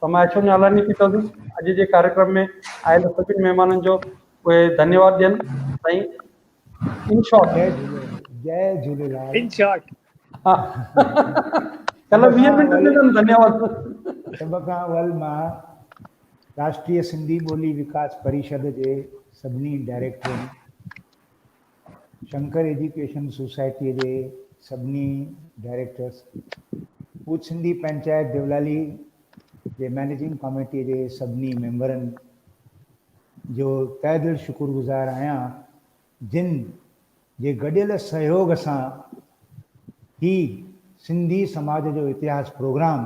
समय अचो नालानी थी कंदुसि अॼु जे कार्यक्रम में आयल सभिनी महिमाननि जो उहे धन्यवाद ॾियनि साईं। In short Jay Jhulelal. In short हा कल 20 मिनट में धन्यवाद। सभ खां अवल मां राष्ट्रीय सिंधी ॿोली विकास परिषद जे सभिनी डायरेक्टरनि, शंकर एजुकेशन सोसाइटीअ जे सभिनी डायरेक्टर्स, पूछ सिंधी पंचायत देवलाली जे मैनेजिंग कमेटीअ जे सभिनी मेंबरनि जो तहे दिलि शुक्रगुज़ार आहियां, जिन जे गॾियल सहयोग सां ही सिंधी समाज जो इतिहास प्रोग्राम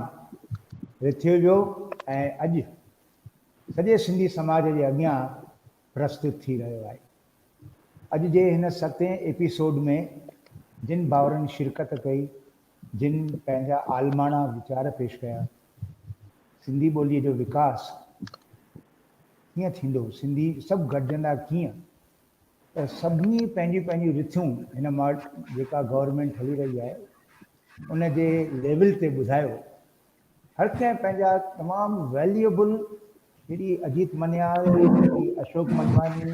रखियो वियो ऐं अॼु सॼे सिंधी समाज जे अॻियां प्रस्तुत थी रहियो आहे। अॼु जे हिन 7वें एपिसोड में जिन भाउरनि शिरकत कई, जिन पंहिंजा आलमाना वीचार पेश कया, सिंधी ॿोलीअ जो विकास कीअं थींदो, सिंधी सभु गॾजंदा कीअं, त सभिनी पंहिंजी पंहिंजी रिथियूं हिन मां जेका गवर्नमेंट हली रही आहे उन जे लेवल ते ॿुधायो। हर कंहिं पंहिंजा तमामु वैल्यूएबल, श्री अजीत मनियाल, श्री अशोक मनवानी,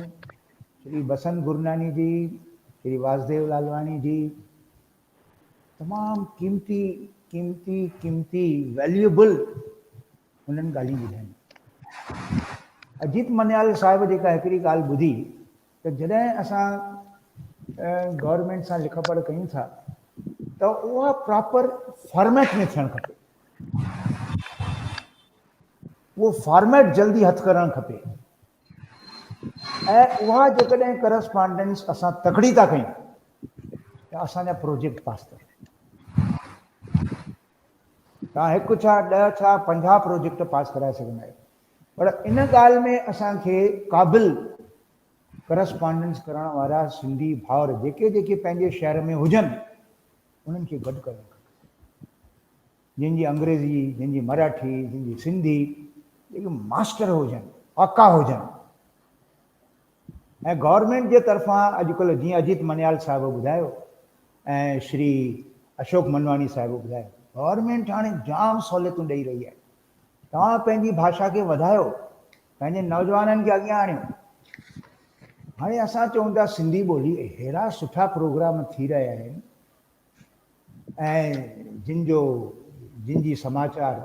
श्री बसंत गुरनानी जी, श्री वासुदेव लालवानी जी, तमामु कीमती कीमती कीमती वैल्यूएबल उन्हनि ॻाल्हियूं ॿुधाइनि। अजीत मनियाल साहिब जेका हिकिड़ी ॻाल्हि ॿुधी त जॾहिं असां गवर्नमेंट सां लिख पढ़ कयूं था त उहा प्रॉपर फॉर्मेट में थियणु खपे, उहो फॉर्मेट जल्दी हथु करणु खपे ऐं उहा जेकॾहिं करस्पॉन्डेंस असां तकड़ी था कयूं त असांजा प्रोजेक्ट पास था। तव्हां हिकु छा 10 छा 50 प्रोजेक्ट पास कराए सघंदा आहियो, पर इन ॻाल्हि में असांखे क़ाबिल करस्पॉन्डेंस करण वारा सिंधी भाउर जेके जेके पंहिंजे शहर में हुजनि उन्हनि खे गॾु करणु खपे, जिन जी अंग्रेज़ी, जिन जी मराठी, जिन जी सिंधी, जेके मास्टर हुजनि, आका हुजनि। ऐं गवर्नमेंट जे तरफ़ां अॼुकल्ह जीअं अजीत मनियाल साहिबु ॿुधायो ऐं श्री अशोक मनवानी साहिबु ॿुधायो, गवर्नमेंट हाणे जाम सहूलियतूं ॾेई रही आहे। तव्हां पंहिंजी भाषा खे वधायो, पंहिंजे नौजवाननि खे अॻियां आणियो। हाणे असां चऊं था सिंधी ॿोली, अहिड़ा सुठा प्रोग्राम थी रहिया आहिनि ऐं जिन जी समाचार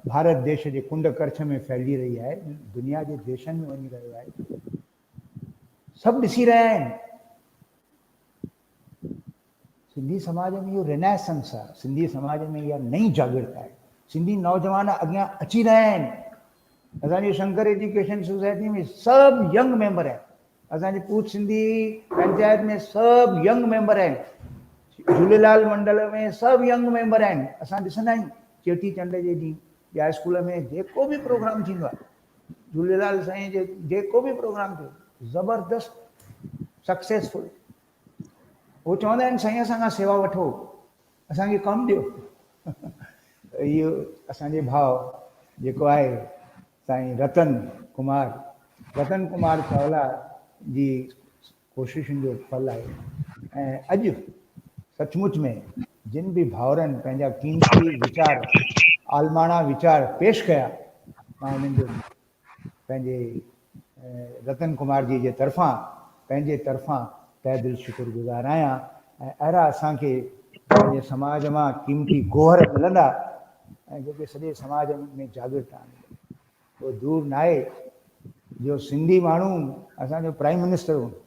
भारत देश जे कुंड करछ में फैली रही आहे, दुनिया जे देशनि में वञी रहियो आहे, सभु ॾिसी रहिया आहिनि। सिंधी समाज में इहो रिनेसेंस आहे, सिंधी समाज में इहा नई जागृत आहे, सिंधी नौजवान अॻियां अची रहिया आहिनि। असांजी शंकर एजुकेशन सोसाइटी में सभु यंग मेंबर आहिनि, असांजी पूछ सिंधी पंचायत में सभु यंग मेंबर आहिनि, झूलेलाल मंडल में सभु यंग मेंबर आहिनि। असां ॾिसंदा आहियूं चेटीचंड जे ॾींहुं या स्कूल में जेको बि प्रोग्राम थींदो आहे, झूलेलाल साईं जे जेको बि प्रोग्राम थियो, ज़बरदस्त सक्सेसफुल। उहो चवंदा आहिनि साईं असां खां सेवा वठो, असांखे कमु ॾियो। इहो असांजे भाउ जेको आहे साईं रतन कुमार चावला जी कोशिशुनि जो फल आहे। ऐं अॼु सचमुच में जिन बि भाउरनि पंहिंजा कीमती वीचार, आलमाना वीचार पेश कया, मां उन्हनि जो पंहिंजे रतन कुमार जी जे तरफ़ां पंहिंजे तरफ़ां तहे दिलि शुक्रगुज़ार आहियां। ऐं अहिड़ा असांखे पंहिंजे समाज मां कीमती गोहर मिलंदा ऐं जेके सॼे समाज में जागृत आहिनि। उहो दूर न आहे जो सिंधी माण्हू असांजो प्राइम मिनिस्टर हूंदो,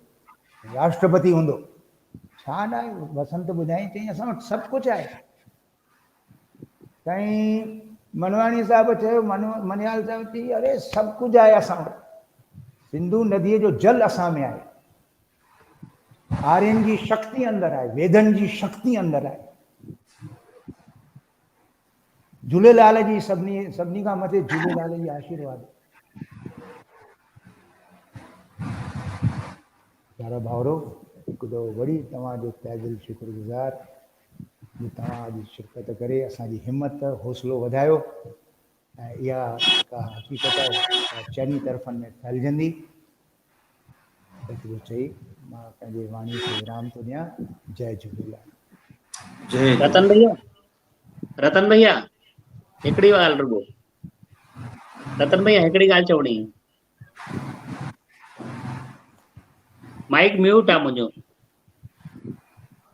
राष्ट्रपति हूंदो, छा न आहे। बसंत ॿुधाई चई असां वटि सभु कुझु आहे। साईं मनवाणी साहिबु चयो, मनियाल साहिबु चई अरे सभु कुझु आहे असां वटि, सिंधू नदीअ जो जल असां में आहे, आर्यन जी शक्ति अंदरि आहे, वेदनि जी शक्ति अंदरि आहे, झूलेलाल जी सभिनी खां मथे झूलेलाल जी आशीर्वाद। प्यारा भाउरो, हिकु दफ़ो वरी तव्हांजो तहे दिलि शुक्रगुज़ार जो तव्हां अॼु शिरकत करे असांजी हिमत हौसलो वधायो। ऐं इहा जेका हक़ीक़त आहे चइनी तरफ़नि में फैलिजंदी। एतिरो चई मां पंहिंजे वाणी खे विराम थो ॾियां। जय झूलेलाल। रतन भैया हिकिड़ी ॻाल्हि रुगो, रतन भैया हिकिड़ी ॻाल्हि चवणी, माइक म्यूट आहे मुंहिंजो,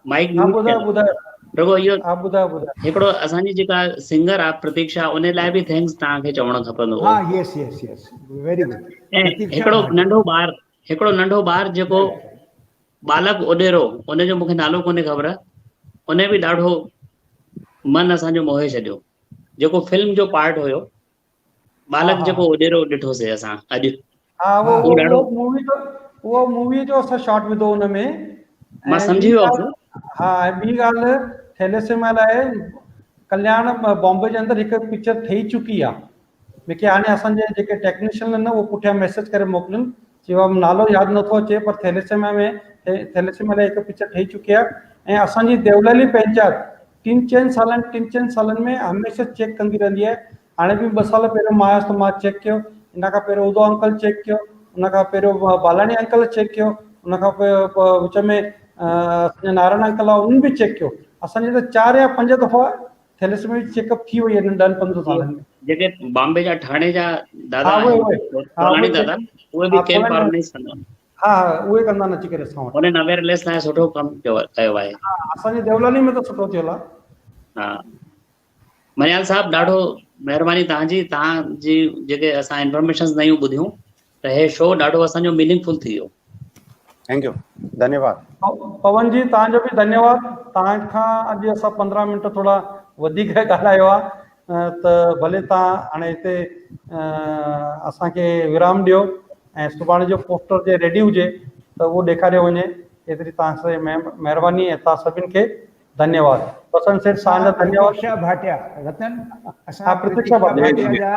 माइक हाँ म्यूट ॿुधायो थियल ॿुधायो आहे। रुगो इहो आप ॿुधायो हिकिड़ो असांजी जेका सिंगर आहे प्रतीक्षा, उन लाइ बि थैंक्स तव्हांखे चवणो खपंदो हो। हाँ यस यस यस वेरी गुड। ऐं हिकिड़ो नंढो ॿार जेको बालक ओडेरो, उनजो मूंखे नालो कोन्हे ख़बर, उन बि ॾाढो मन असांजो मोहे छॾियो, जेको फिल्म जो पार्ट हुयो, बालक जेको ओडेरो ॾिठोसीं असां अॼु। हाँ उहो ॾाढो वो मूवी जो असां शॉट विधो हुन में। मां सम्झी वियुसि। हाँ ॿी ॻाल्हि थैलेसेमिया लाइ कल्याण बॉम्बे जे अंदरि हिकु पिक्चर ठही चुकी आहे। मूंखे हाणे असांजे जेके टेक्नीशियन आहिनि न उहो पुठियां मैसेज करे मोकिलिनि, चयो नालो यादि नथो अचे, पर थैलेसेमिया लाइ हिकु पिक्चर ठही चुकी आहे। ऐं असांजी देवलाली पंचायत 3-4 सालनि में हमेशह चेक कंदी रहंदी आहे। हाणे बि 2 साल पहिरियों मां आयुसि त मां चेक कयो, इन खां पहिरियों उदो अंकल चेक कयो, उन खां पहिरियों बालाणी अंकल चेक कयो, उन खां पोइ विच में नारायण अंकल आहे उन्हनि बि चेक कयो। असांजे त 4 या 5 दफ़ा थैलेसेमिया जी चेकअप थी वई आहे 10-15 सालनि में। जेके बॉम्बे जा ठाणे जा दादा हाँ उहे तोलाणी दादा, उहे बि कैंप ऑर्गेनाइज कंदा आहिनि। हाँ उहे कंदा आहिनि अची करे असां वटि। उन्हनि अवेयरनेस लाइ सुठो कमु कयो आहे। असांजी देवलाली में त सुठो थियल आहे। हा मनियाल साहब, ॾाढो महिरबानी तव्हांजी जेके असां इंफॉर्मेशन नयूं ॿुधियूं, त हे शो ॾाढो असांजो मीनिंगफुल थी वियो। थैंक यू, धन्यवाद। पवन जी तव्हांजो बि धन्यवाद। तव्हांखां अॼु असां 15 मिंट थोड़ा वधीक ॻाल्हायो आहे, त भले तव्हां हाणे हिते असांखे विराम ॾियो ऐं सुभाणे जो पोस्टर जे रेडी हुजे त उहो ॾेखारियो वञे। एतिरी तव्हां सां महिरबानी ऐं तव्हां सभिनि खे धन्यवाद। बसंत सेठ तव्हांजा धन्यवाद। प्रतीक्षा भाटिया रतन, हाँ, प्रतीक्षा भाटिया जा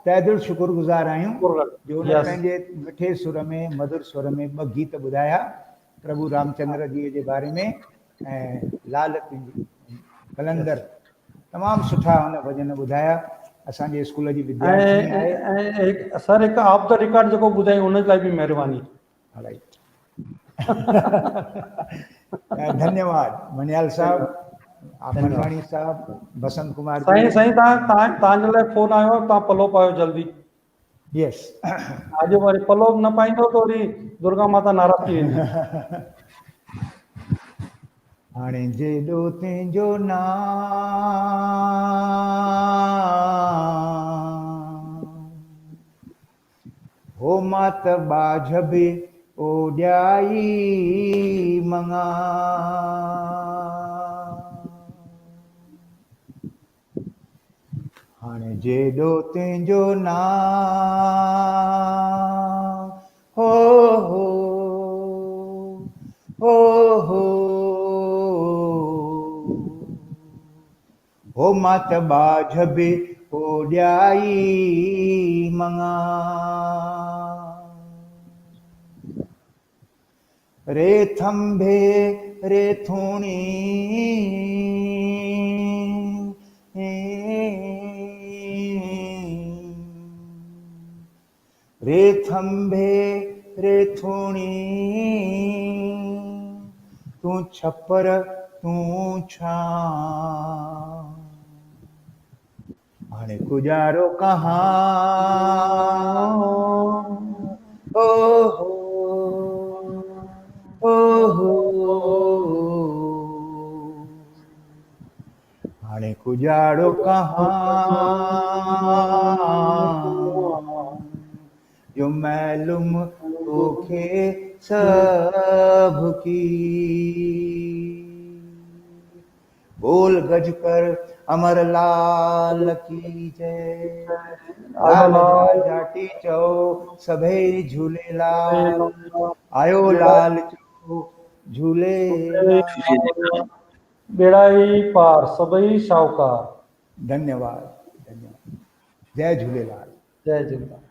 तहे दिल शुक्रगुज़ार आहियूं जो उन Yes. पंहिंजे मिठे सुर में मधुर सुर में 2 गीत ॿुधाया प्रभु रामचंद्र जी जे बारे में ऐं लाल कलंदर, तमामु सुठा हुन भॼन ॿुधाया। असांजे स्कूल जी विद्यार्थी आहे ऐं सर हिकु ऑफ द रिकॉर्ड जेको ॿुधाई उन लाइ बि महिरबानी। धन्यवाद मनियाल साहब, मनवाणी साहब, बसंत कुमार साईं तव्हांजे लाइ फोन आयो आहे, तव्हां पलो पायो जल्दी। यस अॼु वरी पलो न पाईंदो त वरी दुर्गा माता नाराज़ थी वेंदी। हाणे जेॾो तुंहिंजो नाम हो मां त बाझ बि ओॾाई मङा, हाणे जेॾो तुंहिंजो नाम हो हो हो हो हो मां त बाझ बि ओॾाई मङा, रे थंभे रे थूणी रे थंभे रे थूणी तूं छपर तूं छां, हाणे गुजारो कहाँ ओ हो ओ हो, हाणे गुजारो कहाँ जो मालूम तोखे सब की, बोल गज कर अमर लाल की जय, लाल जाटी चओ सभई झूलेलाल, आयो लाल चओ झूलेलाल, बेड़ा ई पार सभई शाहूकार। धन्यवाद धन्यवाद, जय झूलेलाल। जय झूलेलाल।